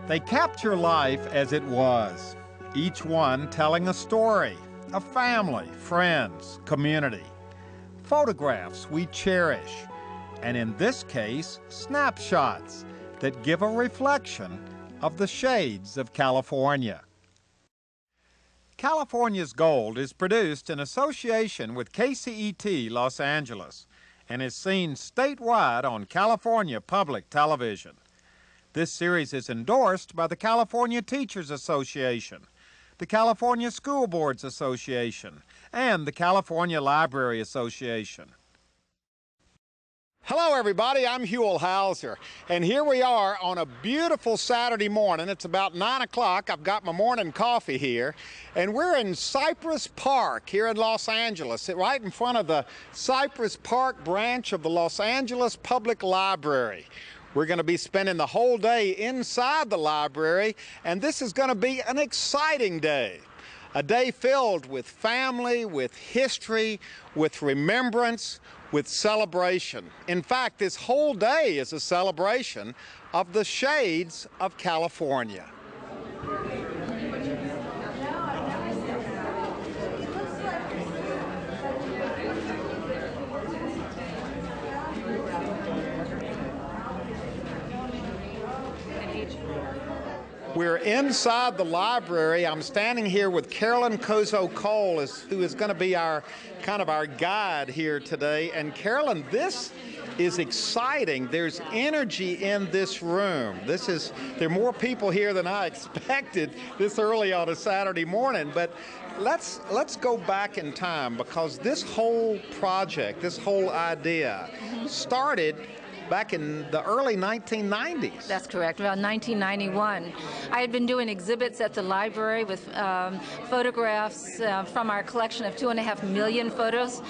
They capture life as it was, each one telling a story, a family, friends, community. Photographs we cherish, and in this case, snapshots that give a reflection of the shades of California. California's Gold is produced in association with KCET Los Angeles and is seen statewide on California Public Television. This series is endorsed by the California Teachers Association, the California School Boards Association, and the California Library Association. Hello everybody, I'm Huell, and here we are on a beautiful Saturday morning. It's about 9 o'clock. I've got my morning coffee here, and we're in Cypress Park here in Los Angeles, right in front of the Cypress Park branch of the Los Angeles Public Library. We're going to be spending the whole day inside the library, and this is going to be an exciting day. A day filled with family, with history, with remembrance, with celebration. In fact, this whole day is a celebration of the shades of California. We're inside the library. I'm standing here with Carolyn Kozo-Cole, who is going to be our guide here today. And Carolyn, this is exciting. There's energy in this room. There are more people here than I expected this early on a Saturday morning. But let's go back in time, because this whole project, this whole idea started back in the early 1990s. That's correct, around 1991. I had been doing exhibits at the library with photographs from our collection of 2.5 million photos,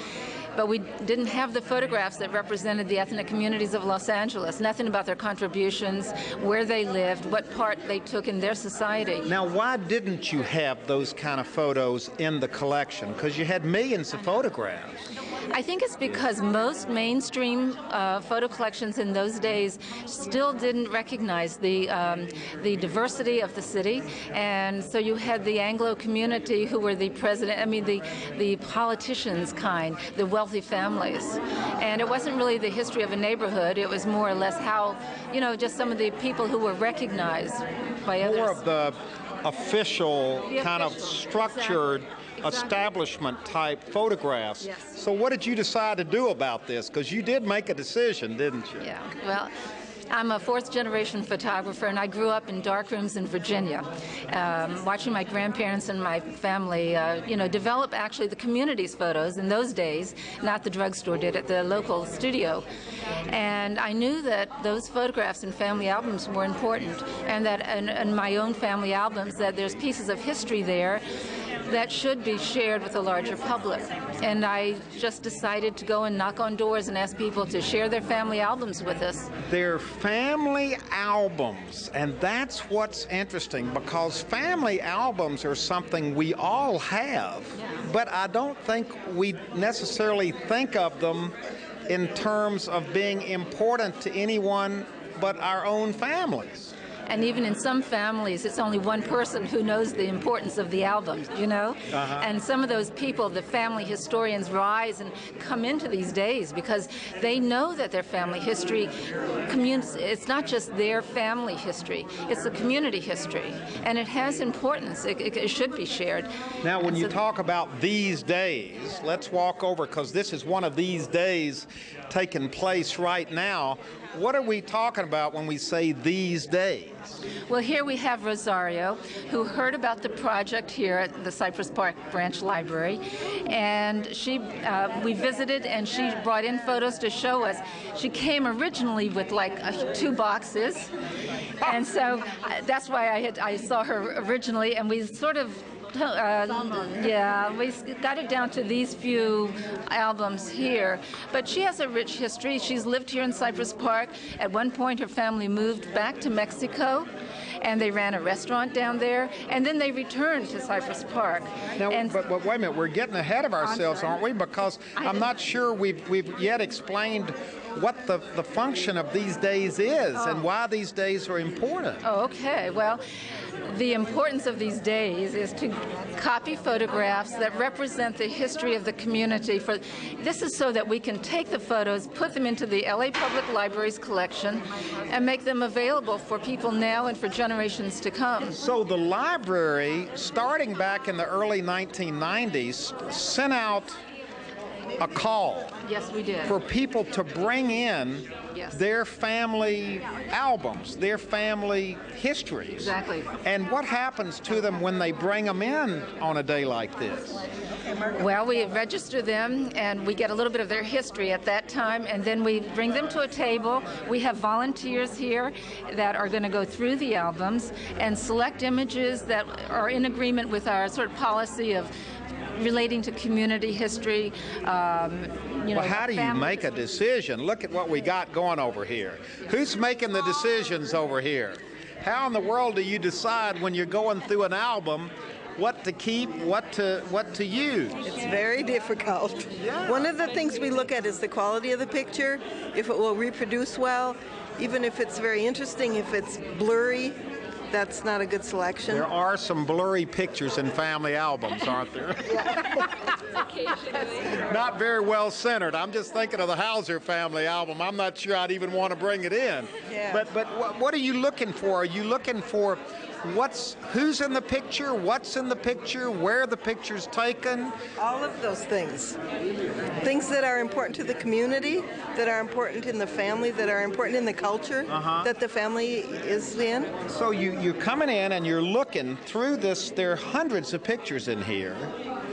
but we didn't have the photographs that represented the ethnic communities of Los Angeles. Nothing about their contributions, where they lived, what part they took in their society. Now, why didn't you have those kind of photos in the collection? Because you had millions of photographs. I think it's because most mainstream photo collections in those days still didn't recognize the diversity of the city, and so you had the Anglo community who were the politicians kind, the wealthy families, and it wasn't really the history of a neighborhood. It was more or less how, just some of the people who were recognized by others. More of the official kind of structured. Exactly. Establishment type photographs. Yes. So what did you decide to do about this? Because you did make a decision, didn't you? Yeah, well, I'm a fourth-generation photographer, and I grew up in darkrooms in Virginia, watching my grandparents and my family, develop actually the community's photos in those days. Not the drugstore did it, the local studio. And I knew that those photographs and family albums were important, and that in my own family albums, that there's pieces of history there that should be shared with a larger public. And I just decided to go and knock on doors and ask people to share their family albums with us. They're family albums, and that's what's interesting, because family albums are something we all have, but I don't think we necessarily think of them in terms of being important to anyone but our own families. And even in some families, it's only one person who knows the importance of the album, And some of those people, the family historians, rise and come into these days because they know that their family history, it's not just their family history, it's the community history. And it has importance. It should be shared. Now, when you talk about these days, let's walk over, because this is one of these days taking place right now. What are we talking about when we say these days? Well, here we have Rosario, who heard about the project here at the Cypress Park Branch Library, and we visited, and she brought in photos to show us. She came originally with like 2 boxes, and so that's why I saw her originally, and we sort of we got it down to these few albums here. But she has a rich history. She's lived here in Cypress Park. At one point, her family moved back to Mexico, and they ran a restaurant down there, and then they returned to Cypress Park. Now, but wait a minute, we're getting ahead of ourselves, aren't we? Because I'm not sure we've yet explained what the function of these days is and why these days are important. Oh, okay. Well, the importance of these days is to copy photographs that represent the history of the community. This is so that we can take the photos, put them into the LA Public Library's collection, and make them available for people now and for generations to come. So the library, starting back in the early 1990s, sent out a call. Yes, we did. For people to bring in their family albums, their family histories. Exactly. And what happens to them when they bring them in on a day like this? Well, we register them and we get a little bit of their history at that time, and then we bring them to a table. We have volunteers here that are going to go through the albums and select images that are in agreement with our sort of policy of relating to community history. Well, how do you make a decision? Look at what we got going over here. Who's making the decisions over here? How in the world do you decide when you're going through an album what to keep, what to use? It's very difficult. Yeah. One of the things we look at is the quality of the picture, if it will reproduce well, even if it's very interesting, if it's blurry, that's not a good selection. There are some blurry pictures in family albums, aren't there? Not very well centered. I'm just thinking of the Hauser family album. I'm not sure I'd even want to bring it in. Yeah. But what are you looking for? Are you looking for who's in the picture, what's in the picture, where the picture's taken? All of those things. Things that are important to the community, that are important in the family, that are important in the culture that the family is in. So you're coming in and you're looking through this. There are hundreds of pictures in here.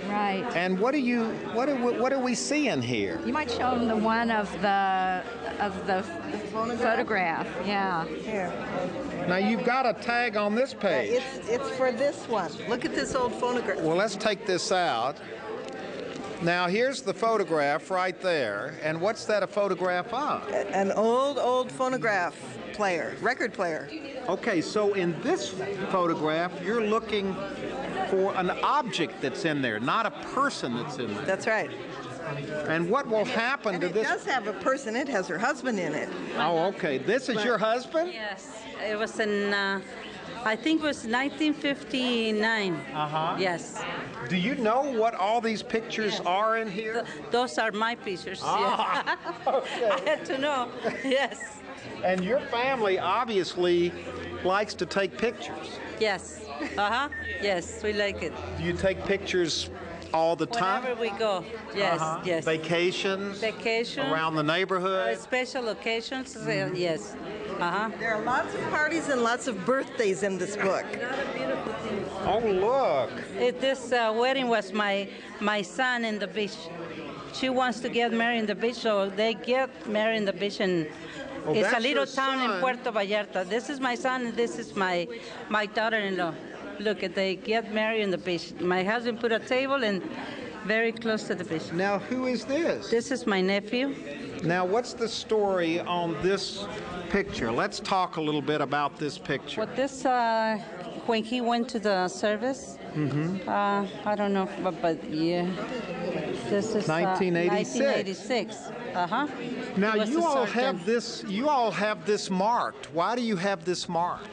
Right. And what are we seeing here? You might show them the one of the photograph. Yeah. Here. Now you've got a tag on this page. It's for this one. Look at this old photograph. Well, let's take this out. Now here's the photograph right there. And what's that a photograph of? An old phonograph player, record player. Okay, so in this photograph, you're looking for an object that's in there, not a person that's in there. That's right. And what will happen to this? It does have a person. It has her husband in it. Oh, okay. This is your husband? Yes, it was in, I think it was 1959. Yes. Do you know what all these pictures are in here? Those are my pictures, Ah, yes. okay. I had to know, yes. And your family obviously likes to take pictures. Yes, yes, we like it. Do you take pictures all the time? Whenever we go, yes, yes. Vacations? Vacation. Around the neighborhood? Special occasions, yes. There are lots of parties and lots of birthdays in this book. Oh, look. This wedding was my son in the beach. She wants to get married in the beach, so they get married in the beach, and it's a little town in Puerto Vallarta. This is my son, and this is my daughter-in-law. Look, they get married in the beach. My husband put a table and very close to the beach. Now, who is this? This is my nephew. Now, what's the story on this picture? Let's talk a little bit about this picture. Well, this, when he went to the service, I don't know, but yeah, this is 1986. 1986. Now, He was you a all sergeant. have this. You all have this marked. Why do you have this marked?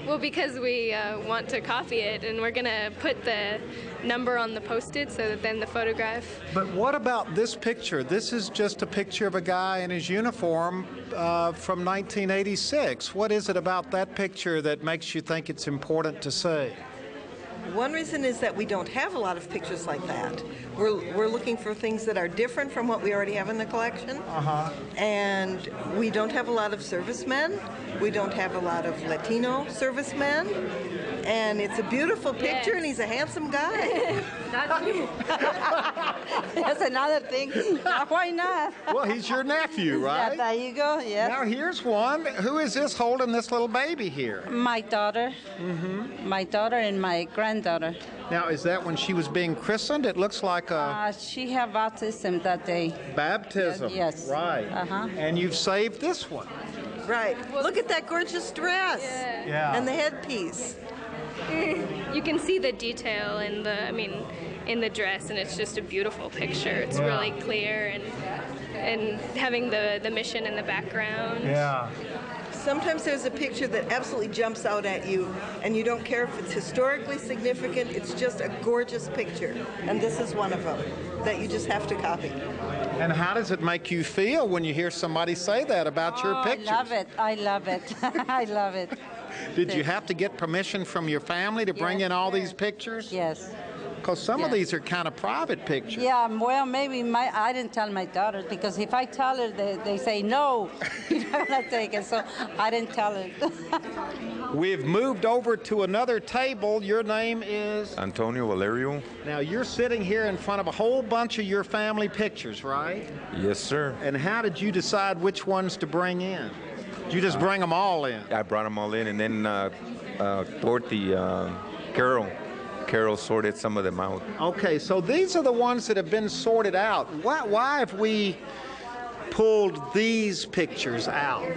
Well, because we want to copy it, and we're going to put the number on the post-it so that then the photograph... But what about this picture? This is just a picture of a guy in his uniform from 1986. What is it about that picture that makes you think it's important to say? One reason is that we don't have a lot of pictures like that. We're looking for things that are different from what we already have in the collection. And we don't have a lot of servicemen. We don't have a lot of Latino servicemen. And it's a beautiful picture, and he's a handsome guy. Not you. That's another thing. Why not? Well, he's your nephew, right? Yeah, there you go, yes. Now, here's one. Who is this holding this little baby here? My daughter. My daughter and my granddaughter. Now, is that when she was being christened? It looks like a She had autism that day. baptism. Yes. Right. And you've saved this one. Right. Look at that gorgeous dress. Yeah. And the headpiece. You can see the detail in the, in the dress, and it's just a beautiful picture. It's really clear, and and having the mission in the background. Yeah. Sometimes there's a picture that absolutely jumps out at you, and you don't care if it's historically significant. It's just a gorgeous picture, and this is one of them that you just have to copy. And how does it make you feel when you hear somebody say that about your pictures? I love it. I love it. I love it. Did you have to get permission from your family to bring in all these pictures? Yes. Because some of these are kind of private pictures. Yeah, well, maybe I didn't tell my daughter, because if I tell her, they say, no, you're not going to take it. So I didn't tell her. We've moved over to another table. Your name is? Antonio Valerio. Now, you're sitting here in front of a whole bunch of your family pictures, right? Yes, sir. And how did you decide which ones to bring in? Did you just bring them all in? I brought them all in, and then toward the Carol sorted some of them out. Okay, so these are the ones that have been sorted out. Why have we pulled these pictures out?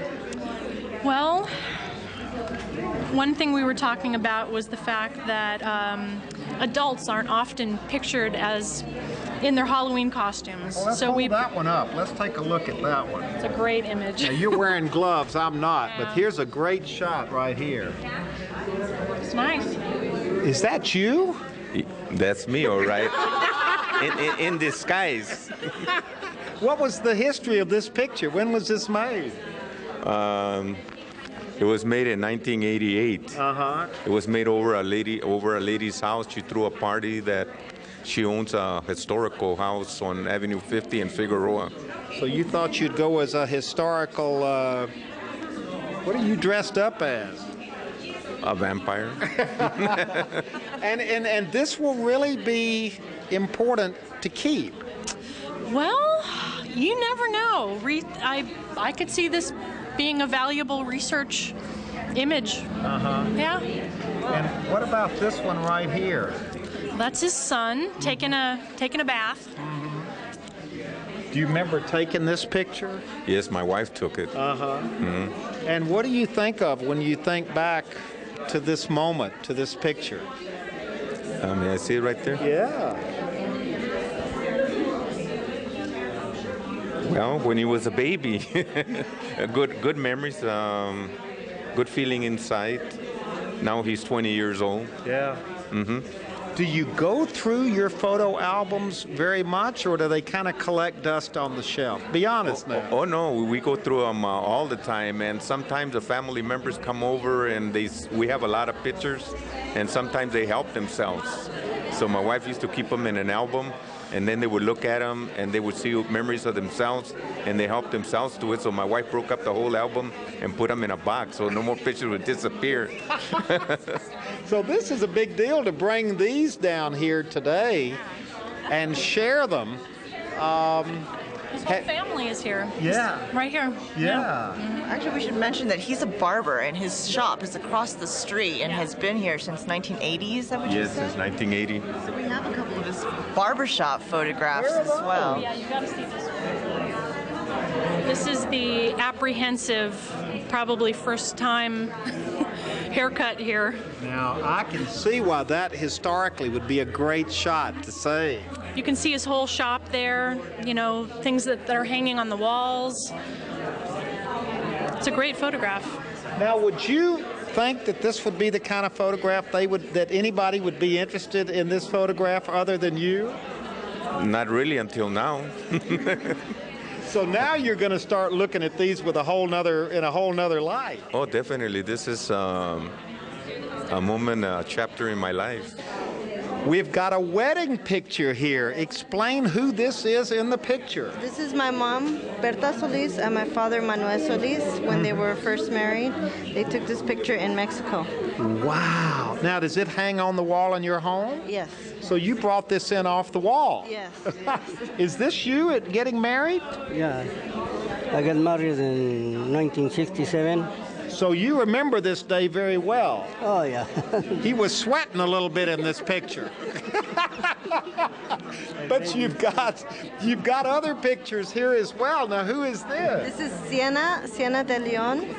Well, one thing we were talking about was the fact that adults aren't often pictured as in their Halloween costumes. Well, let's hold that one up. Let's take a look at that one. It's a great image. Now, you're wearing gloves, I'm not, but here's a great shot right here. It's nice. Is that you? That's me, all right. in disguise. What was the history of this picture? When was this made? It was made in 1988. Uh-huh. It was made over a lady's house. She threw a party that she owns a historical house on Avenue 50 in Figueroa. So you thought you'd go as a historical, what are you dressed up as? A vampire. And this will really be important to keep. Well, you never know. I could see this being a valuable research image. Uh-huh. Yeah. And what about this one right here? That's his son taking a bath. Do you remember taking this picture? Yes, my wife took it. Uh-huh. Mm-hmm. And what do you think of when you think back to this moment, to this picture? May I see it right there? Yeah. Well, when he was a baby, good memories, good feeling inside. Now he's 20 years old. Yeah. Mm-hmm. Do you go through your photo albums very much, or do they kind of collect dust on the shelf? Be honest now. Oh no, we go through them all the time, and sometimes the family members come over and we have a lot of pictures, and sometimes they help themselves. So my wife used to keep them in an album, and then they would look at them and they would see memories of themselves, and they helped themselves to it. So my wife broke up the whole album and put them in a box so no more pictures would disappear. So this is a big deal to bring these down here today and share them. His whole family is here. Yeah. He's right here. Yeah. Actually, we should mention that he's a barber, and his shop is across the street and has been here since 1980. Is that what you Yes, said? since 1980. So we have a couple of his barbershop photographs as well. Yeah, you got to see this one. This is the apprehensive, probably first time haircut here. Now, I can see why that historically would be a great shot to save. You can see his whole shop there, things that are hanging on the walls. It's a great photograph. Now, would you think that this would be the kind of photograph that anybody would be interested in this photograph other than you? Not really until now. So now you're going to start looking at these with in a whole nother light. Oh, definitely. This is a moment, a chapter in my life. We've got a wedding picture here. Explain who this is in the picture. This is my mom, Berta Solis, and my father, Manuel Solis, when they were first married. They took this picture in Mexico. Wow. Now, does it hang on the wall in your home? Yes. So you brought this in off the wall? Yes. Is this you at getting married? Yeah. I got married in 1967. So you remember this day very well. Oh, yeah. He was sweating a little bit in this picture. But you've got other pictures here as well. Now, who is this? This is Siena de Leon.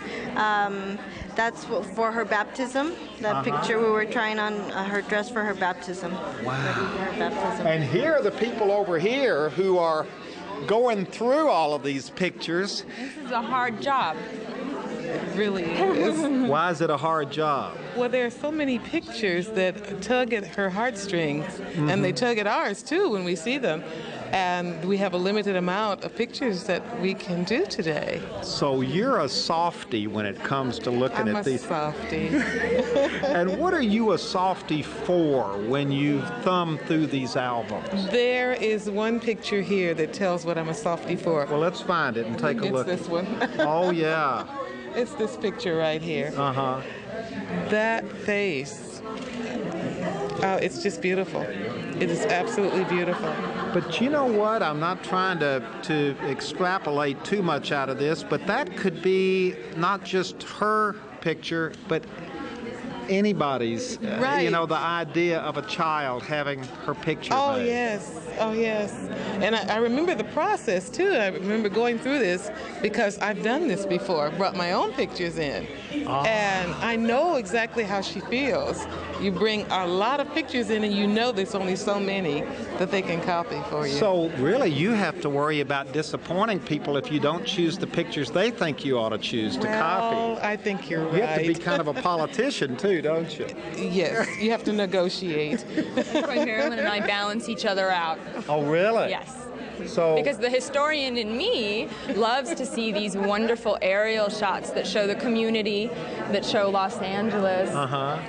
That's for her baptism. That picture we were trying on her dress for her baptism. Wow. Her baptism. And here are the people over here who are going through all of these pictures. This is a hard job. It really is. Why is it a hard job? Well, there are so many pictures that tug at her heartstrings, and they tug at ours too when we see them. And we have a limited amount of pictures that we can do today. So you're a softie when it comes to looking at these. I'm a softie. And what are you a softie for when you thumb through these albums? There is one picture here that tells what I'm a softie for. Well, let's find it and take a look. It's this one. Oh, yeah. It's this picture right here. Uh-huh. That face. Oh, it's just beautiful. It is absolutely beautiful. But you know what? I'm not trying to extrapolate too much out of this, but that could be not just her picture, but anybody's, right. You know, the idea of a child having her picture made. Yes. Oh, yes. And I remember the process, too. I remember going through this because I've done this before. I brought my own pictures in. And I know exactly how she feels. You bring a lot of pictures in and you know there's only so many that they can copy for you. So really you have to worry about disappointing people if you don't choose the pictures they think you ought to choose to copy. Well, I think you're right. You have to be kind of a politician too, don't you? Yes, you have to negotiate. Marilyn and I balance each other out. Oh, really? Yes. So, because the historian in me loves to see these wonderful aerial shots that show the community, that show Los Angeles,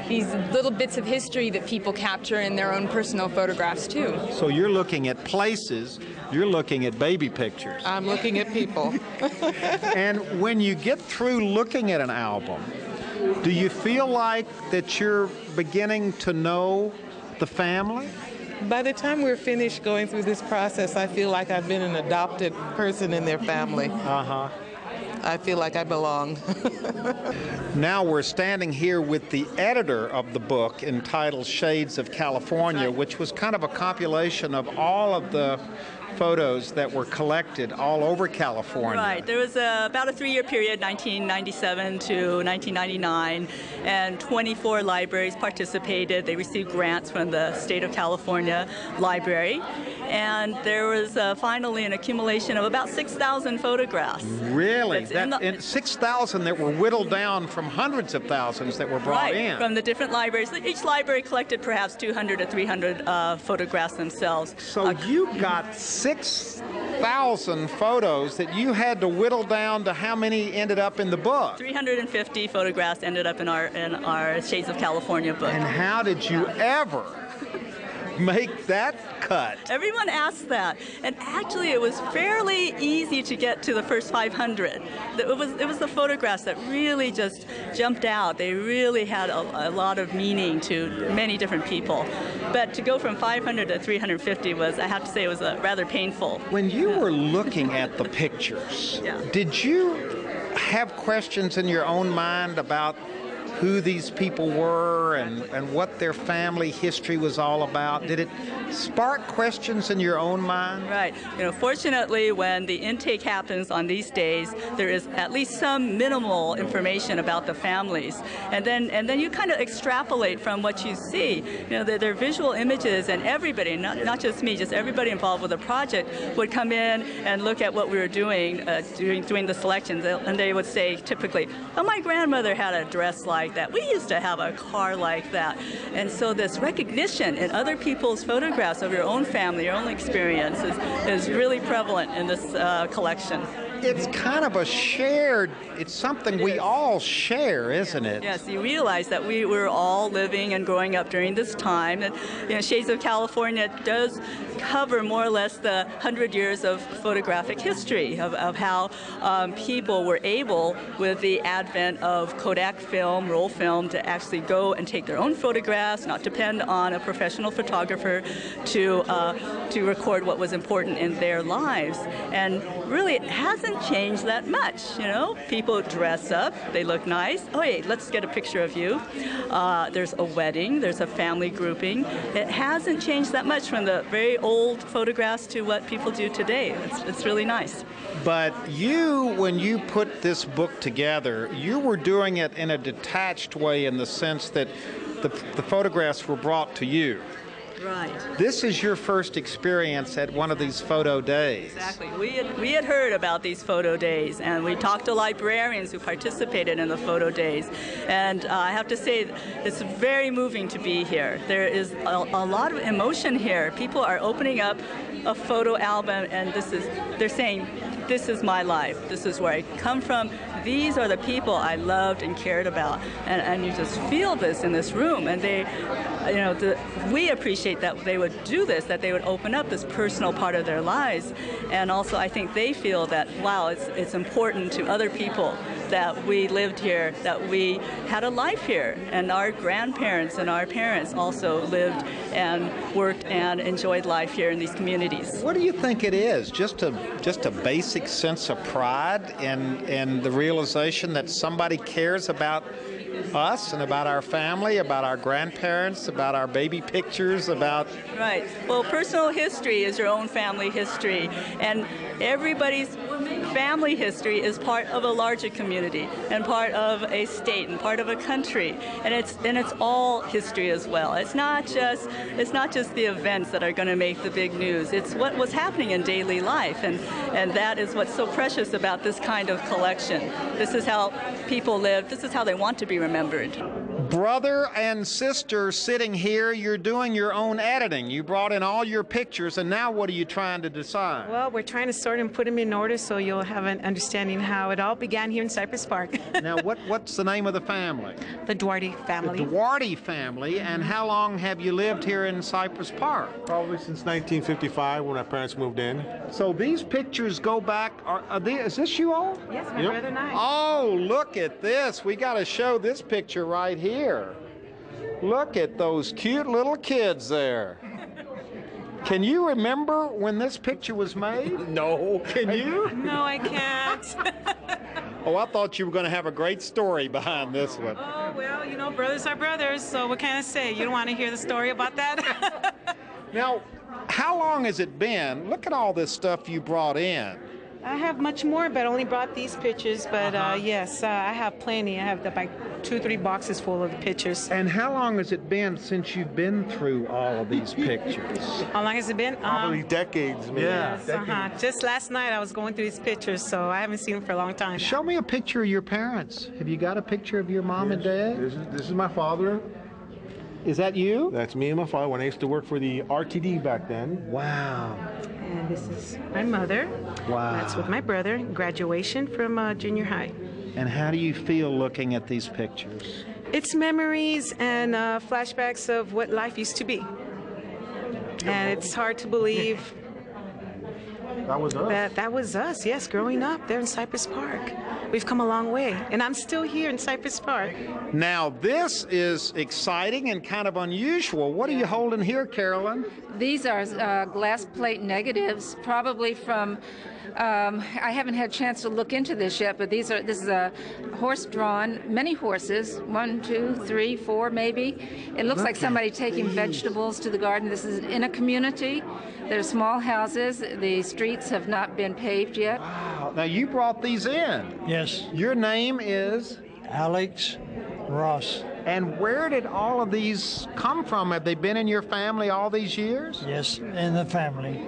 these little bits of history that people capture in their own personal photographs too. So you're looking at places, you're looking at baby pictures. I'm looking at people. And when you get through looking at an album, do you feel like that you're beginning to know the family? By the time we're finished going through this process, I feel like I've been an adopted person in their family. I feel like I belong. Now we're standing here with the editor of the book entitled Shades of California, which was kind of a compilation of all of the photos that were collected all over California. Right. There was about a 3-year period, 1997 to 1999, and 24 libraries participated. They received grants from the state of California Library, and there was finally an accumulation of about 6,000 photographs. Really? 6,000 that were whittled down from hundreds of thousands that were brought in. From the different libraries. Each library collected perhaps 200 to 300 photographs themselves. So you got 6,000 photos that you had to whittle down to how many ended up in the book? 350 photographs ended up in our Shades of California book. And how did you ever make that cut? Everyone asks that, and actually it was fairly easy to get to the first 500. It was the photographs that really just jumped out. They really had a lot of meaning to many different people. But to go from 500 to 350 was, I have to say, it was rather painful. When you were looking at the pictures, did you have questions in your own mind about who these people were and what their family history was all about? Did it spark questions in your own mind? Right. You know, fortunately, when the intake happens on these days, there is at least some minimal information about the families, and then you kind of extrapolate from what you see. You know, there are visual images, and everybody, not just me, just everybody involved with the project would come in and look at what we were doing doing the selections, and they would say typically, "Oh, my grandmother had a dress like that. We used to have a car like that." And so this recognition in other people's photographs of your own family, your own experience is really prevalent in this collection. It's kind of a shared, it's something we all share, isn't it? Yes, you realize that we were all living and growing up during this time. And you know, Shades of California does cover more or less the 100 years of photographic history of how people were able, with the advent of Kodak film, roll film, to actually go and take their own photographs, not depend on a professional photographer to record what was important in their lives. And really, it hasn't changed that much. You know, people dress up, they look nice. Oh, hey, let's get a picture of you. There's a wedding, there's a family grouping. It hasn't changed that much from the very old photographs to what people do today. It's really nice. But you, when you put this book together, you were doing it in a detached way, in the sense that the photographs were brought to you. Right. This is your first experience at one of these photo days. Exactly. We had heard about these photo days, and we talked to librarians who participated in the photo days. And I have to say, it's very moving to be here. There is a lot of emotion here. People are opening up a photo album, and they're saying, this is my life. This is where I come from. These are the people I loved and cared about. And you just feel this in this room. And they, we appreciate that they would do this, that they would open up this personal part of their lives. And also, I think they feel that, wow, it's important to other people that we lived here, that we had a life here. And our grandparents and our parents also lived and worked and enjoyed life here in these communities. What do you think it is? Just a basic sense of pride and the realization that somebody cares about us and about our family, about our grandparents, about our baby pictures, about... Right. Well, personal history is your own family history, and everybody's family history is part of a larger community and part of a state and part of a country, and it's all history as well. It's not just the events that are going to make the big news. It's what was happening in daily life, and that is what's so precious about this kind of collection. This is how people live. This is how they want to be remembered. Brother and sister sitting here, you're doing your own editing. You brought in all your pictures, and now what are you trying to decide? Well, we're trying to sort and put them in order so you'll have an understanding how it all began here in Cypress Park. Now, what's the name of the family? The Duarte family. The Duarte family, and how long have you lived here in Cypress Park? Probably since 1955 when my parents moved in. So these pictures go back, is this you all? Yes, my brother and I. Oh, look at this. We got to show this picture right here. Look at those cute little kids there. Can you remember when this picture was made? No. Can you? No, I can't. Oh, I thought you were going to have a great story behind this one. Oh, well, brothers are brothers, so what can I say? You don't want to hear the story about that? Now, how long has it been? Look at all this stuff you brought in. I have much more, but I only brought these pictures. But yes, I have plenty. I have like 2-3 boxes full of the pictures. And how long has it been since you've been through all of these pictures? How long has it been? Probably decades, maybe. Yes, Just last night I was going through these pictures, so I haven't seen them for a long time. Show me a picture of your parents. Have you got a picture of your mom and dad? This is my father. Is that you? That's me and my father when I used to work for the RTD back then. Wow. And this is my mother. Wow. That's with my brother. Graduation from junior high. And how do you feel looking at these pictures? It's memories and flashbacks of what life used to be. And it's hard to believe that was us. That was us, yes, growing up there in Cypress Park. We've come a long way, and I'm still here in Cypress Park. Now, this is exciting and kind of unusual. What are you holding here, Carolyn? These are glass plate negatives, probably from, I haven't had a chance to look into this yet, but this is a horse-drawn, many horses, 1, 2, 3, 4 maybe. It looks like somebody taking vegetables to the garden. This is in a community. They're small houses. The streets have not been paved yet. Wow. Now, you brought these in. Yes. Your name is? Alex Ross. And where did all of these come from? Have they been in your family all these years? Yes, in the family.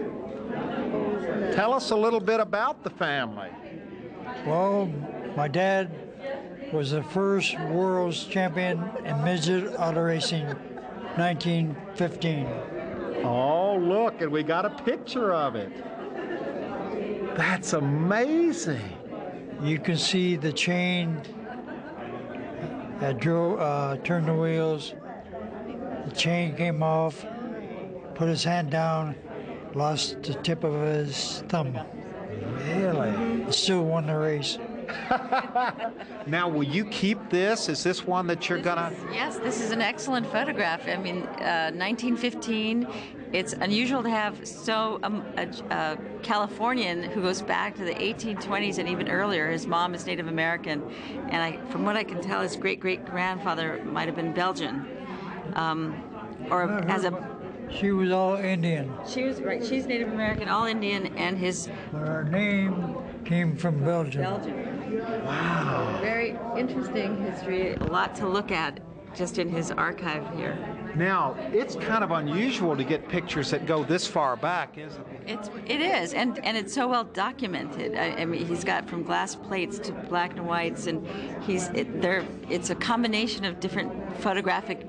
Tell us a little bit about the family. Well, my dad was the first world's champion in midget auto racing, 1915. Oh, look, and we got a picture of it. That's amazing. You can see the chain that turned the wheels. The chain came off, put his hand down, lost the tip of his thumb. Really? Still won the race. Now, will you keep this? Is this one that you're gonna? Yes, this is an excellent photograph. I mean, 1915. It's unusual to have a Californian who goes back to the 1820s and even earlier. His mom is Native American, and from what I can tell, his great-great-grandfather might have been Belgian, She was all Indian. She was right. She's Native American, all Indian, and his. Her name came from Belgium. Wow. Very interesting history. A lot to look at just in his archive here. Now, it's kind of unusual to get pictures that go this far back, isn't it? It is, and it's so well documented. I mean, he's got from glass plates to black and whites, and it's a combination of different photographic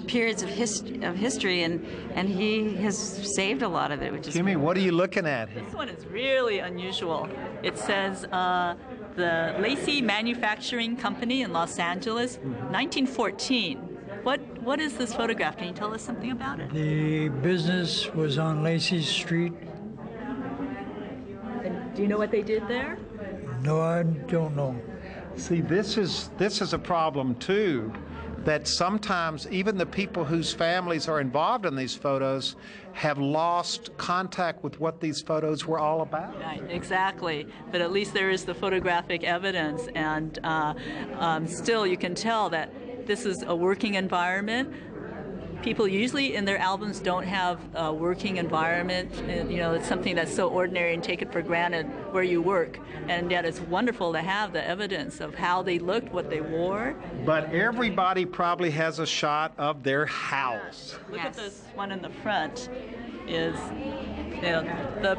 periods of history, and he has saved a lot of it, which is. Jimmy, what are you looking at here? This one is really unusual. It says the Lacey Manufacturing Company in Los Angeles, 1914. What is this photograph? Can you tell us something about it? The business was on Lacey Street. And do you know what they did there? No, I don't know. See, this is a problem too, that sometimes even the people whose families are involved in these photos have lost contact with what these photos were all about. Right, exactly. But at least there is the photographic evidence, and still you can tell that this is a working environment. People usually in their albums don't have a working environment. And, it's something that's so ordinary and take it for granted where you work. And yet it's wonderful to have the evidence of how they looked, what they wore. But everybody probably has a shot of their house. Look at this one in the front. Is the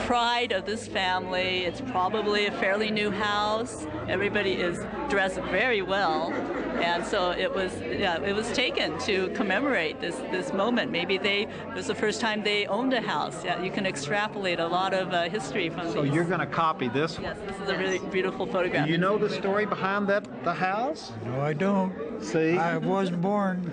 pride of this family. It's probably a fairly new house. Everybody is dressed very well, and so it was taken to commemorate this moment. Maybe it was the first time they owned a house. Yeah, you can extrapolate a lot of history from. So you're going to copy this one? Yes, this is a really beautiful photograph. Do you know the story behind the house? No, I don't. See? I wasn't born.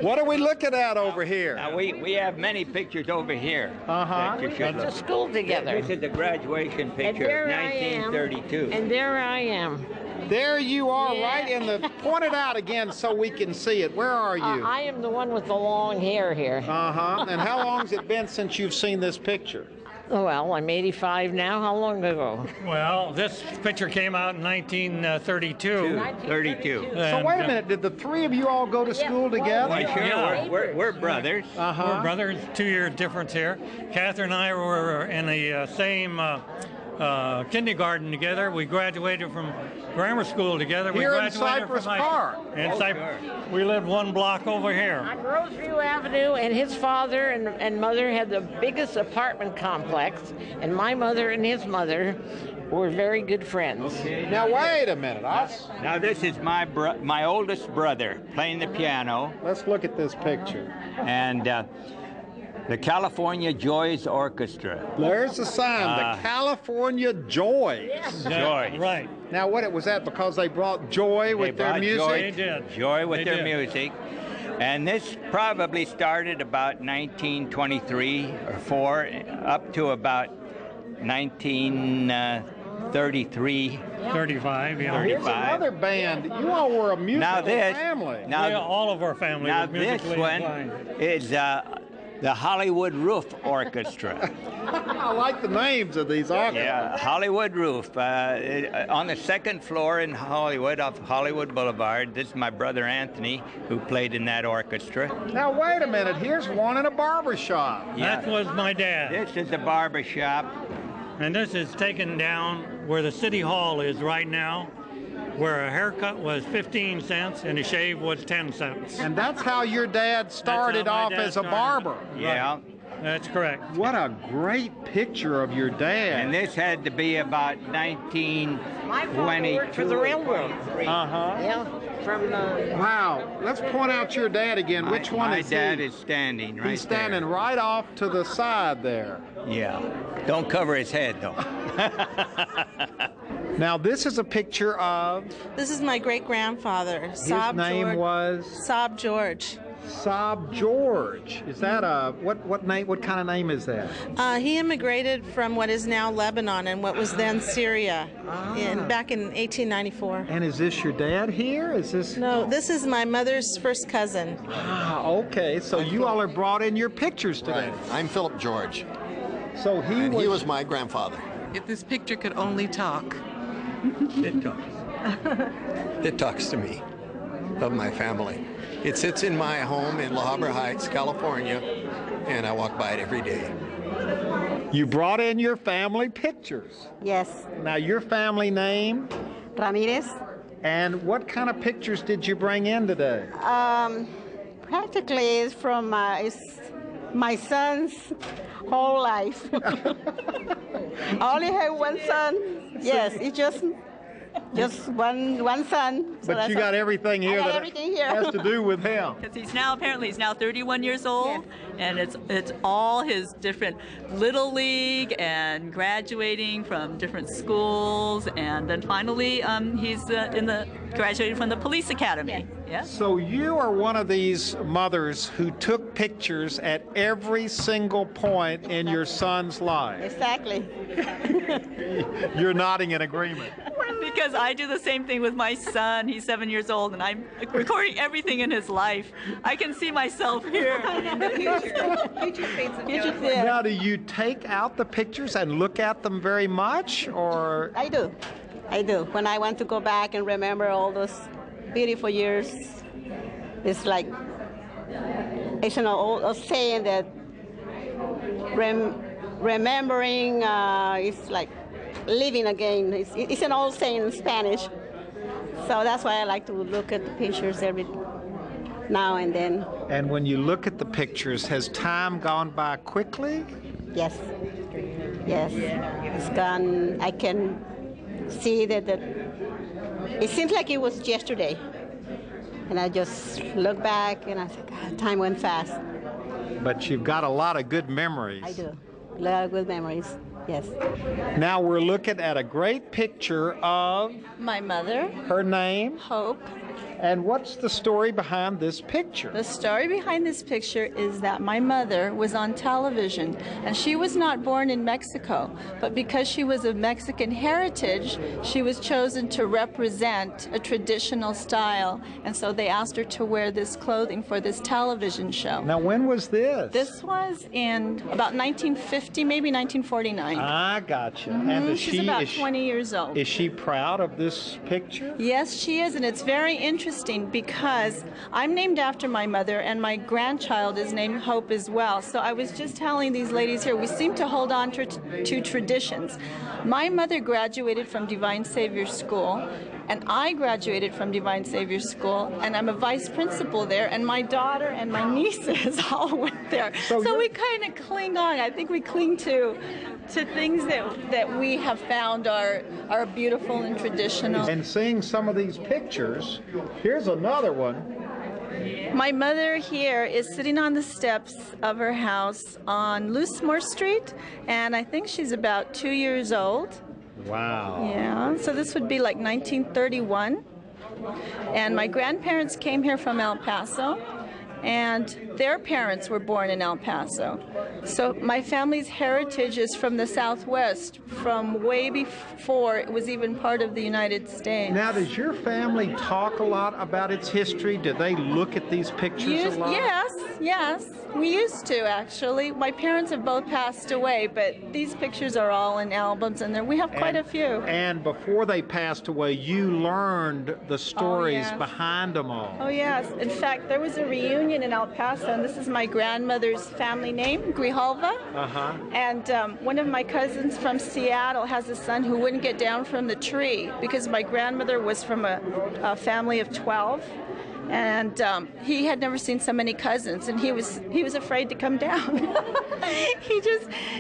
What are we looking at over here? Now we have many pictures over here. That you We should went to look. school together. This is the graduation picture of 1932. And there I am. There you are, right in the. Point it out again so we can see it. Where are you? I am the one with the long hair here. And how long has it been since you've seen this picture? Well, I'm 85 now. How long ago? Well, this picture came out in 1932. 32. So wait a minute. Did the three of you all go to school together? Well, sure. Yeah. We're brothers. We're brothers. 2 year difference here. Catherine and I were in the same kindergarten together. We graduated from grammar school together. Here we in Cypress Park. We lived one block over here. On Roseview Avenue, and his father and mother had the biggest apartment complex, and my mother and his mother were very good friends. Now wait a minute. Now this is my oldest brother playing the piano. Let's look at this picture. And the California Joys Orchestra. There's the sign, the California Joys. Joys. Right. Now what was that? Because they brought joy with their music? They did. Joy with They their did. music. And this probably started about 1923 or 4 up to about 1933. 35, yeah. Here's another band. You all were a musical family. All of our family Now was this musically one inclined. is the Hollywood Roof Orchestra. I like the names of these orchestras. Yeah, Hollywood Roof. On the second floor in Hollywood, off Hollywood Boulevard. This is my brother Anthony, who played in that orchestra. Now wait a minute. Here's one in a barber shop. That was my dad. This is the barber shop. And this is taken down where the city hall is right now, where a haircut was 15 cents and a shave was 10 cents. And that's how your dad started off as a barber. Yeah. Right. That's correct. What a great picture of your dad. And this had to be about 1922. My father worked for the railroad. Yeah, from the... Wow. Let's point out your dad again. Which one is he? My dad is standing right there. He's standing right off to the side there. Yeah. Don't cover his head, though. Now, this is a picture of... This is my great-grandfather, His name was? Sob George. Sob George. Is that a... What name? What kind of name is that? He immigrated from what is now Lebanon and what was then Syria back in 1894. And is this your dad here? Is this... No, this is my mother's first cousin. Ah, okay. So you all are brought in your pictures today. Right. I'm Philip George. So he was my grandfather. If this picture could only talk. It talks. It talks to me of my family. It sits in my home in La Habra Heights, California, and I walk by it every day. You brought in your family pictures. Yes. Now, your family name? Ramirez. And what kind of pictures did you bring in today? Practically it's from it's my son's whole life. I only have one son. Yes, it's just one son. So but you got everything here that everything here. has to do with him. Because he's now 31 years old, and it's all his different little league and graduating from different schools, and then finally he's graduating from the police academy. Yeah. So you are one of these mothers who took pictures at every single point in your son's life. Exactly. You're nodding in agreement. Because I do the same thing with my son. He's 7 years old, and I'm recording everything in his life. I can see myself here. Now, do you take out the pictures and look at them very much, or? I do. When I want to go back and remember all those beautiful years, it's like, it's an old saying that remembering is like living again. It's an old saying in Spanish. So that's why I like to look at the pictures every now and then. And when you look at the pictures, has time gone by quickly? Yes. It's gone. I can see that it seems like it was yesterday. And I just look back and I say, God, time went fast. But you've got a lot of good memories. I do. A lot of good memories. Yes. Now we're looking at a great picture of my mother. Her name? Hope. And what's the story behind this picture? The story behind this picture is that my mother was on television, and she was not born in Mexico, but because she was of Mexican heritage, she was chosen to represent a traditional style, and so they asked her to wear this clothing for this television show. Now, when was this? This was in about 1950, maybe 1949. I gotcha. Mm-hmm. And she's about 20 years old. Is she proud of this picture? Yes, she is, and it's very interesting because I'm named after my mother, and my grandchild is named Hope as well. So I was just telling these ladies here, we seem to hold on to traditions. My mother graduated from Divine Savior School, and I graduated from Divine Savior School, and I'm a vice principal there, and my daughter and my nieces all went there. So we kind of cling on. I think we cling to things that we have found are beautiful and traditional. And seeing some of these pictures, here's another one. My mother here is sitting on the steps of her house on Loosemore Street, and I think she's about 2 years old. Wow. Yeah, so this would be like 1931. And my grandparents came here from El Paso, and their parents were born in El Paso. So my family's heritage is from the Southwest, from way before it was even part of the United States. Now, does your family talk a lot about its history? Do they look at these pictures a lot? Yes. We used to, actually. My parents have both passed away, but these pictures are all in albums, and we have quite a few. And before they passed away, you learned the stories behind them all. Oh, yes. In fact, there was a reunion in El Paso, and this is my grandmother's family name, Grijalva. Uh-huh. And one of my cousins from Seattle has a son who wouldn't get down from the tree because my grandmother was from a family of 12. And he had never seen so many cousins, and he was afraid to come down.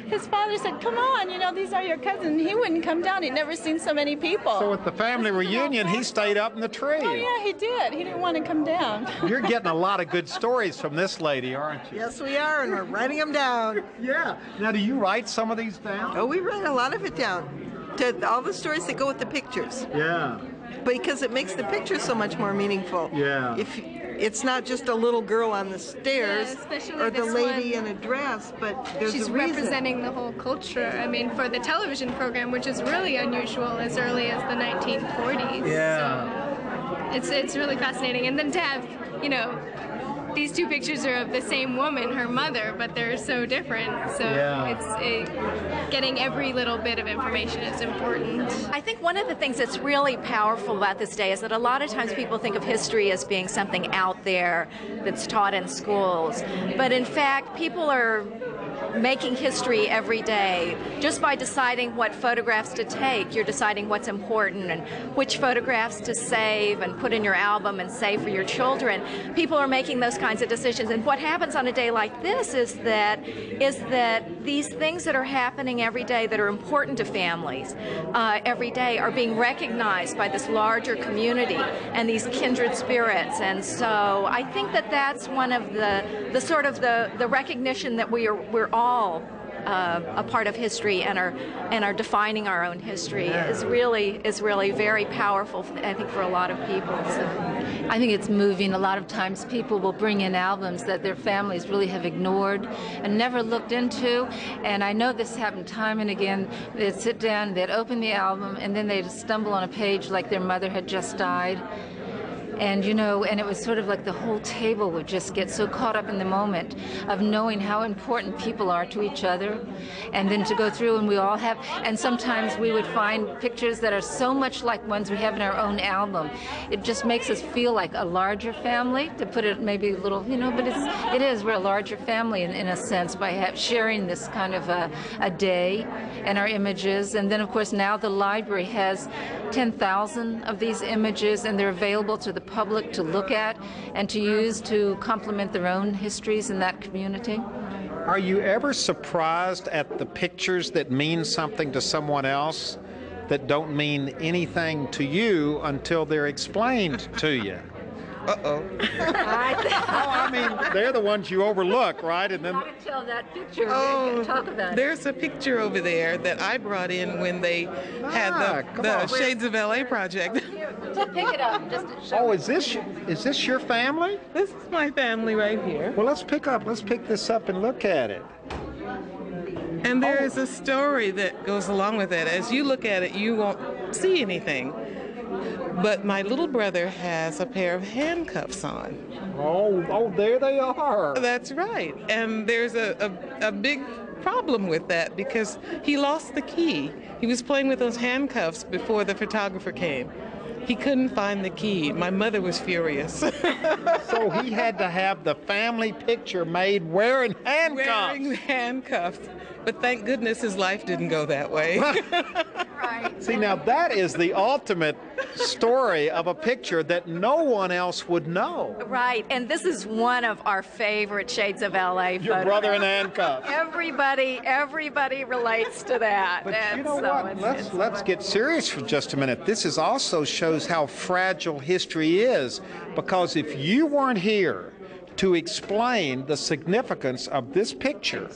His father said, "Come on, these are your cousins." And he wouldn't come down. He'd never seen so many people. So at the family reunion, he stayed up in the tree. Oh yeah, he did. He didn't want to come down. You're getting a lot of good stories from this lady, aren't you? Yes, we are, and we're writing them down. Yeah. Now, do you write some of these down? Oh, we write a lot of it down. All the stories that go with the pictures. Yeah. Because it makes the picture so much more meaningful. Yeah. If it's not just a little girl on the stairs or the lady in a dress, but there's she's a reason. Representing the whole culture. I mean, for the television program, which is really unusual as early as the 1940s. Yeah. So it's really fascinating. And then to have, these two pictures are of the same woman, her mother, but they're so different. So getting every little bit of information is important. I think one of the things that's really powerful about this day is that a lot of times people think of history as being something out there that's taught in schools. But in fact, people are making history every day. Just by deciding what photographs to take, you're deciding what's important and which photographs to save and put in your album and save for your children. People are making those kinds of decisions. And what happens on a day like this is that these things that are happening every day that are important to families every day are being recognized by this larger community and these kindred spirits. And so I think that that's one of the sort of the recognition that we're all a part of history and are defining our own history is really very powerful, I think, for a lot of people. So I think it's moving. A lot of times people will bring in albums that their families really have ignored and never looked into. And I know this happened time and again. They'd sit down, they'd open the album, and then they'd stumble on a page like their mother had just died. And, you know, and it was sort of like the whole table would just get so caught up in the moment of knowing how important people are to each other. And then to go through, and we all have, and sometimes we would find pictures that are so much like ones we have in our own album. It just makes us feel like a larger family, to put it maybe a little, you know, but it is, we're a larger family in a sense by sharing this kind of a day and our images. And then, of course, now the library has 10,000 of these images, and they're available to the public to look at and to use to complement their own histories in that community. Are you ever surprised at the pictures that mean something to someone else that don't mean anything to you until they're explained to you? Uh-oh. I mean, they're the ones you overlook, right? And then tell that picture. Oh, talk about there's a picture over there that I brought in when they had the Shades of LA project. Just pick it up. Oh, is this your family? This is my family right here. Well, let's pick this up and look at it. And there is a story that goes along with it. As you look at it, you won't see anything. But my little brother has a pair of handcuffs on. Oh, there they are. That's right. And there's a big problem with that because he lost the key. He was playing with those handcuffs before the photographer came. He couldn't find the key. My mother was furious. So he had to have the family picture made wearing handcuffs. Wearing handcuffs. But thank goodness his life didn't go that way. Right. See, now that is the ultimate story of a picture that no one else would know. Right, and this is one of our favorite Shades of LA photos. Your brother in handcuffs. Everybody relates to that. But you know what? Let's get serious for just a minute. This is also shows how fragile history is, because if you weren't here to explain the significance of this picture,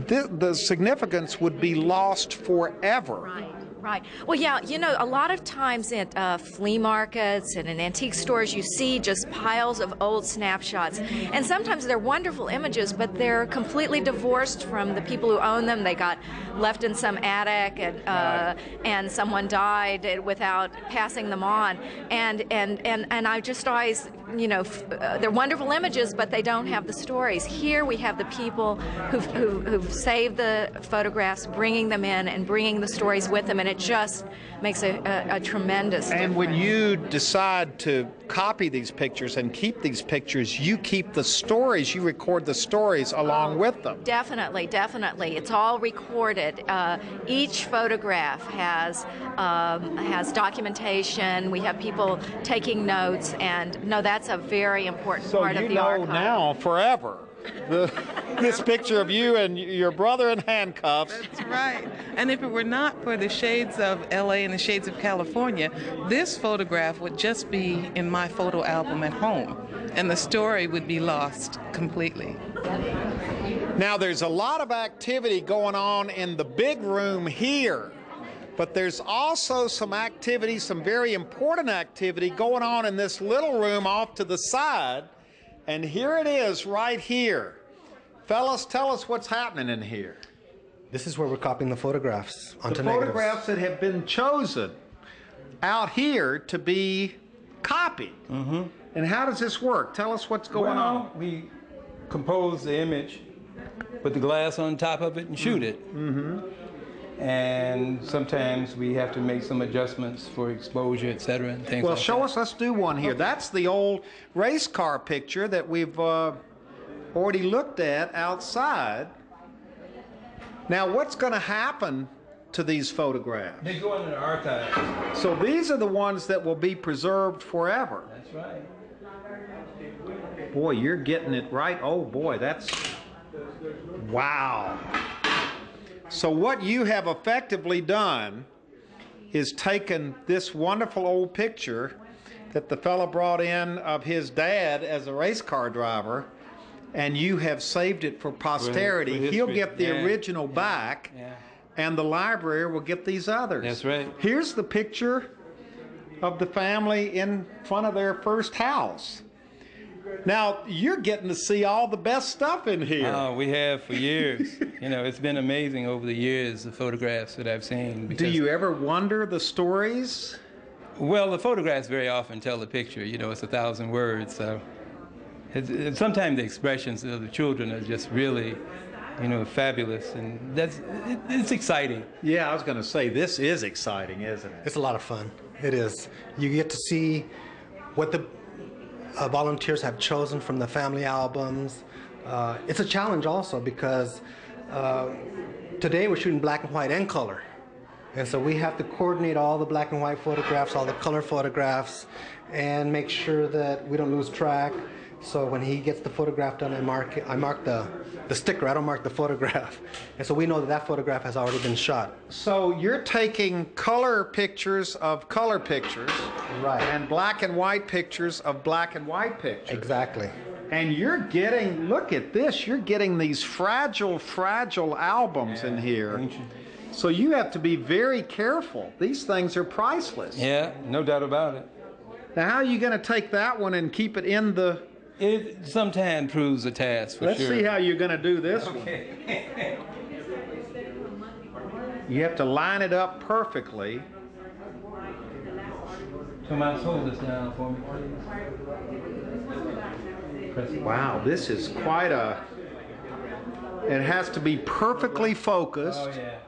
the significance would be lost forever. Right. Well, yeah, you know, a lot of times at flea markets and in antique stores, you see just piles of old snapshots. And sometimes they're wonderful images, but they're completely divorced from the people who own them. They got left in some attic and someone died without passing them on. And I just always, you know, they're wonderful images, but they don't have the stories. Here we have the people who've saved the photographs, bringing them in and bringing the stories with them, and it just makes a tremendous difference. And when you decide to copy these pictures and keep these pictures, you keep the stories, you record the stories along with them. Definitely. It's all recorded. Each photograph has documentation. We have people taking notes, and no, that's a very important part of the archive. So you know now forever this picture of you and your brother in handcuffs. That's right. And if it were not for the Shades of LA and the Shades of California, this photograph would just be in my photo album at home, and the story would be lost completely. Now, there's a lot of activity going on in the big room here, but there's also some activity, some very important activity going on in this little room off to the side. And here it is right here. Fellas, tell us what's happening in here. This is where we're copying the photographs onto negatives. The photographs that have been chosen out here to be copied. Mm-hmm. And how does this work? Tell us what's going on. We compose the image, put the glass on top of it, and shoot it. Mm-hmm. And sometimes we have to make some adjustments for exposure, et cetera, and things well, like show that. us. Let's do one here. Okay. That's the old race car picture that we've already looked at outside. Now, what's going to happen to these photographs? They go into the archives. So these are the ones that will be preserved forever. That's right. Boy, you're getting it right. Oh boy, that's, wow. So what you have effectively done is taken this wonderful old picture that the fellow brought in of his dad as a race car driver, and you have saved it for posterity. He'll get the original back, and the library will get these others. That's right. Here's the picture of the family in front of their first house. Now, you're getting to see all the best stuff in here. Oh, we have for years. You know, it's been amazing over the years, the photographs that I've seen. Do you ever wonder the stories? Well, the photographs very often tell the picture. You know, it's 1,000 words. So sometimes the expressions of the children are just really, you know, fabulous. And it's exciting. Yeah, I was going to say, this is exciting, isn't it? It's a lot of fun. It is. You get to see what the volunteers have chosen from the family albums. It's a challenge also because today we're shooting black and white and color. And so we have to coordinate all the black and white photographs, all the color photographs, and make sure that we don't lose track. So when he gets the photograph done, I mark the sticker, I don't mark the photograph. And so we know that that photograph has already been shot. So you're taking color pictures of color pictures, right, and black and white pictures of black and white pictures. Exactly. And you're getting, look at this, you're getting these fragile, fragile albums in here. So you have to be very careful. These things are priceless. Yeah, no doubt about it. Now, how are you going to take that one and keep it in the... It sometimes proves a task, for Let's sure. see how you're going to do this one. You have to line it up perfectly. So Mouse, hold this down for me, please. Wow, this is quite a... It has to be perfectly focused. Oh, yeah.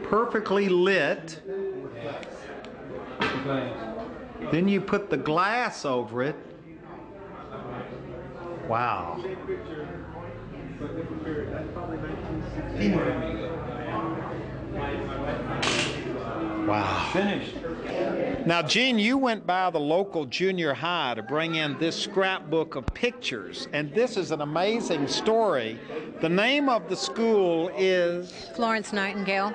Perfectly lit. Then you put the glass over it. Wow. Wow. Finished. Now, Gene, you went by the local junior high to bring in this scrapbook of pictures, and this is an amazing story. The name of the school is? Florence Nightingale.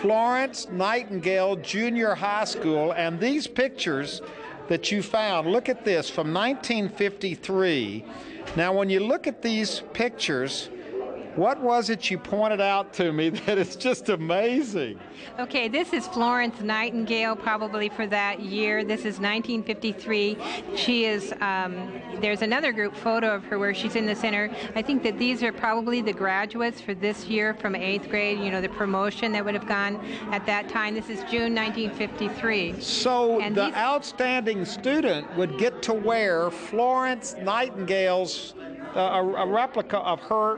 Florence Nightingale Junior High School, and these pictures that you found, look at this, from 1953. Now, when you look at these pictures, what was it you pointed out to me that is just amazing? Okay, this is Florence Nightingale, probably for that year. This is 1953. She is, there's another group photo of her where she's in the center. I think that these are probably the graduates for this year from 8th grade, you know, the promotion that would have gone at that time. This is June 1953. So the outstanding student would get to wear Florence Nightingale's, a replica of her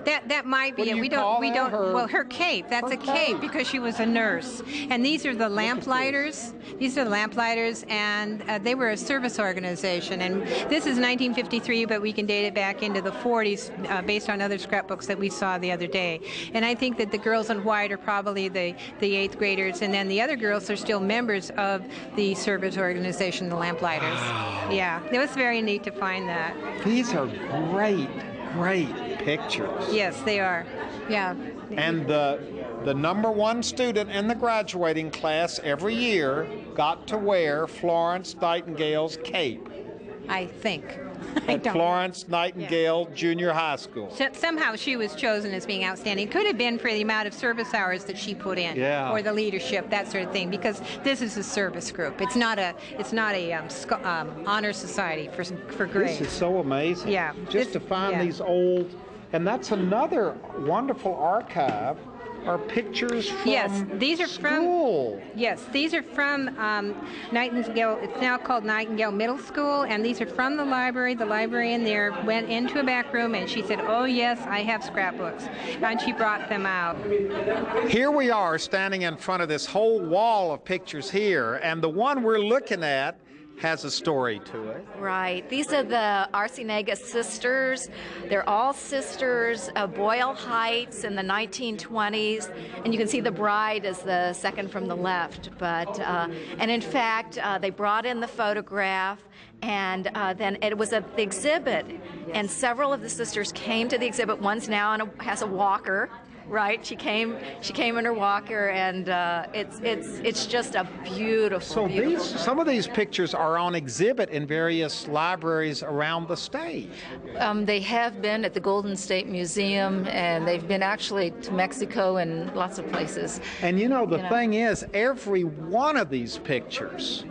that might be it. We don't well, her cape. That's a cape because she was a nurse. And these are the lamplighters. These are the lamplighters, and they were a service organization. And this is 1953, but we can date it back into the 40s based on other scrapbooks that we saw the other day. And I think that the girls in white are probably the 8th graders, and then the other girls are still members of the service organization, the lamplighters. Wow. Yeah, it was very neat to find that. These are great pictures. Yes, they are. Yeah. And the #1 student in the graduating class every year got to wear Florence Nightingale's cape. I think. At Florence Nightingale Junior High School. So somehow she was chosen as being outstanding. Could have been for the amount of service hours that she put in, or the leadership, that sort of thing. Because this is a service group. It's not a honor society for grades. This is so amazing. Yeah. Just to find these old, and that's another wonderful archive. Are pictures from these are school. These are from Nightingale. It's now called Nightingale Middle School, and these are from the library. The librarian there went into a back room, and she said, "Oh yes, I have scrapbooks," and she brought them out. Here we are standing in front of this whole wall of pictures here, and the one we're looking at has a story to it. Right. These are the Arciniega sisters. They're all sisters of Boyle Heights in the 1920s, and you can see the bride is the second from the left. But and in fact, they brought in the photograph, and then it was at the exhibit, and several of the sisters came to the exhibit. One's now has a walker. Right, she came in her walker, and it's just a beautiful. So some of these pictures are on exhibit in various libraries around the state. They have been at the Golden State Museum, and they've been actually to Mexico and lots of places. And the thing is, every one of these pictures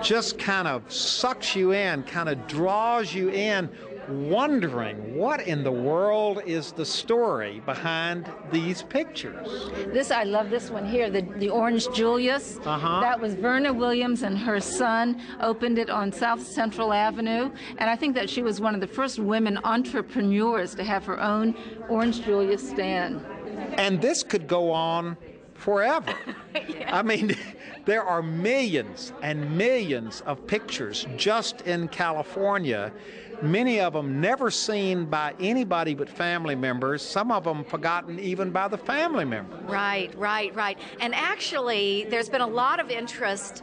just kind of sucks you in, kind of draws you in, wondering what in the world is the story behind these pictures. I love this one here, the Orange Julius. That was Verna Williams and her son opened it on South Central Avenue, and I think that she was one of the first women entrepreneurs to have her own Orange Julius stand. And this could go on forever. I mean, there are millions and millions of pictures just in California, many of them never seen by anybody but family members, some of them forgotten even by the family members. Right. And actually, there's been a lot of interest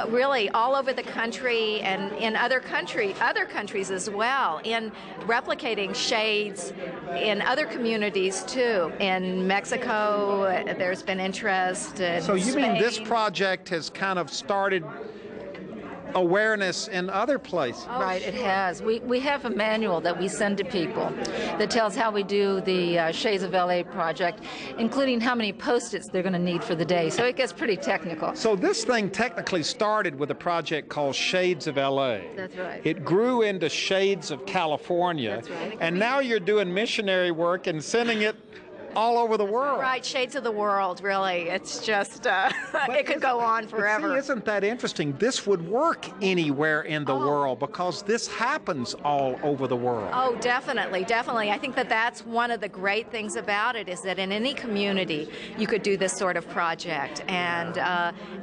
really all over the country and in other countries as well, in replicating shades in other communities too. In Mexico, there's been interest. So you mean this project has kind of started awareness in other places? Right, it has. We have a manual that we send to people that tells how we do the Shades of LA project, including how many Post-its they're going to need for the day. So it gets pretty technical. So this thing technically started with a project called Shades of LA. That's right. It grew into Shades of California. That's right. And now you're doing missionary work and sending it all over the world. Right, Shades of the World, really. It's just, it could go on forever. But see, isn't that interesting? This would work anywhere in the world because this happens all over the world. Oh, definitely. I think that that's one of the great things about it, is that in any community you could do this sort of project, and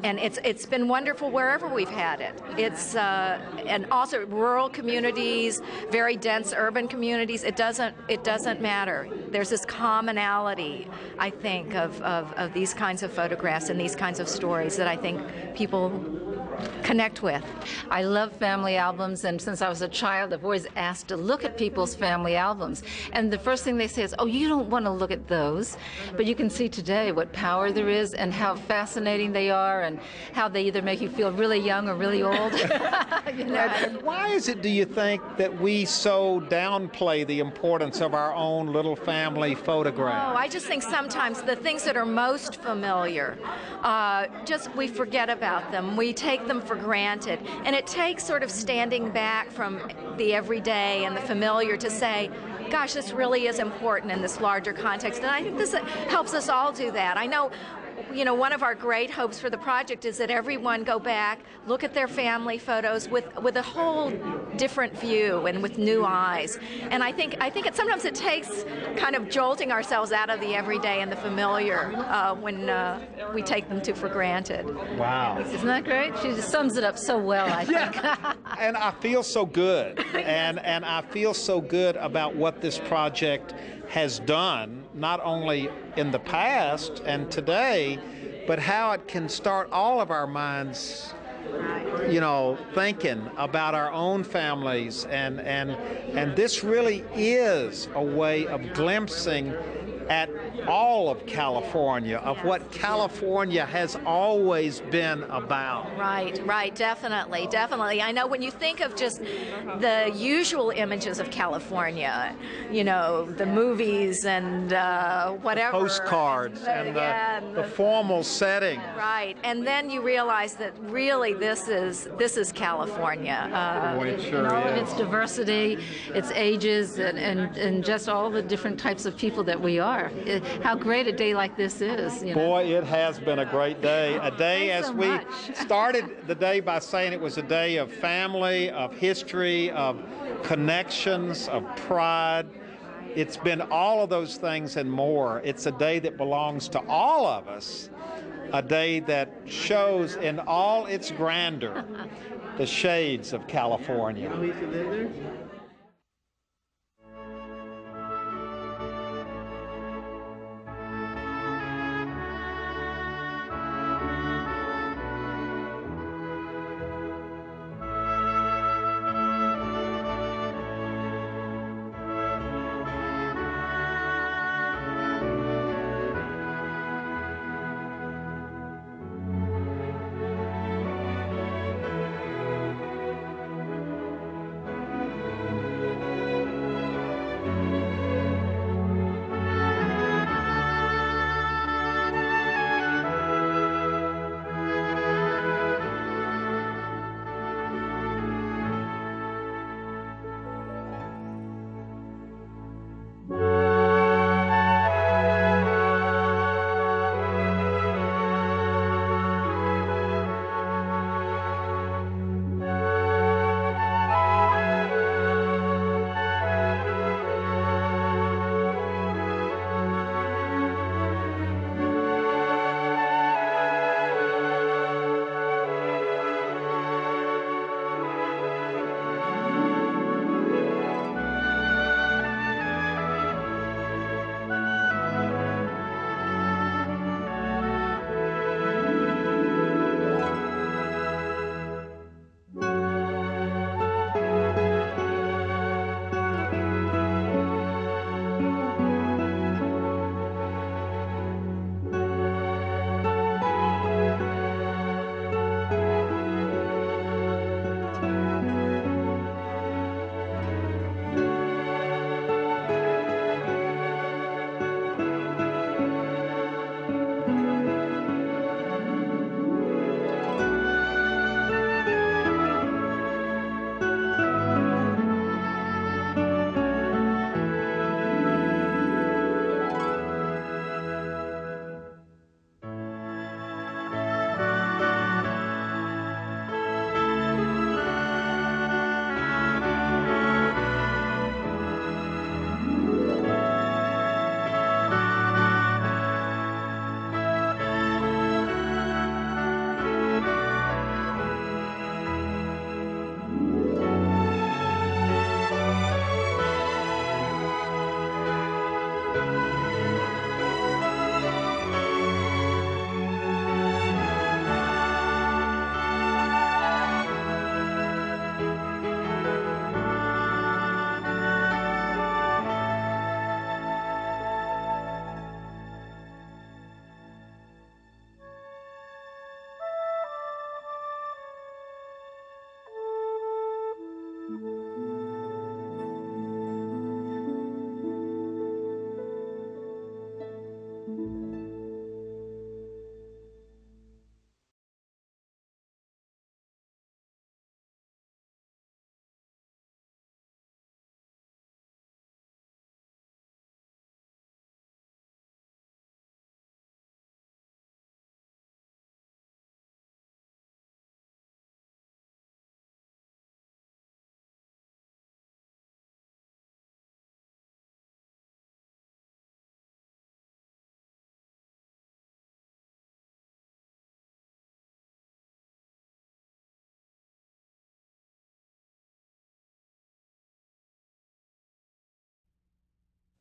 it's been wonderful wherever we've had it. It's and also rural communities, very dense urban communities. It doesn't matter. There's this commonality, I think, of these kinds of photographs and these kinds of stories that I think people connect with. I love family albums, and since I was a child, I've always asked to look at people's family albums. And the first thing they say is, oh, you don't want to look at those. But you can see today what power there is and how fascinating they are and how they either make you feel really young or really old. And why is it, do you think, that we so downplay the importance of our own little family photograph? Oh, I just think sometimes the things that are most familiar, just we forget about them. We take them for granted. And it takes sort of standing back from the everyday and the familiar to say, gosh, this really is important in this larger context. And I think this helps us all do that. I know, one of our great hopes for the project is that everyone go back, look at their family photos with a whole different view and with new eyes. And I think sometimes it takes kind of jolting ourselves out of the everyday and the familiar when we take them for granted. Wow. Isn't that great? She just sums it up so well, I think. Yeah. And I feel so good. And I feel so good about what this project has done, not only in the past and today, but how it can start all of our minds, thinking about our own families. And this really is a way of glimpsing at all of California, of what California has always been about. Right, definitely. I know when you think of just the usual images of California, the movies and whatever. Postcards and the formal setting. Right, and then you realize that really this is California. It sure all of is. its diversity, its ages, and just all the different types of people that we are. How great a day like this is. Boy, it has been a great day. A day as we started the day by saying it was a day of family, of history, of connections, of pride. It's been all of those things and more. It's a day that belongs to all of us. a day that shows in all its grandeur the shades of California.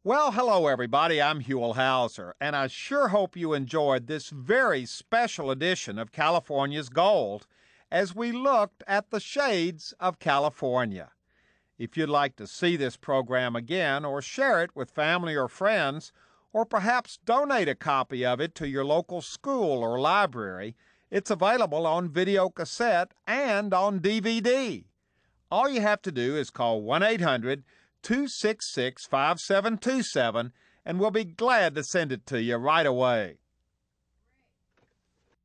Well, hello everybody, I'm Huell Hauser, and I sure hope you enjoyed this very special edition of California's Gold as we looked at the shades of California. If you'd like to see this program again or share it with family or friends, or perhaps donate a copy of it to your local school or library, it's available on video cassette and on DVD. All you have to do is call 1-800-266-5727, and we'll be glad to send it to you right away.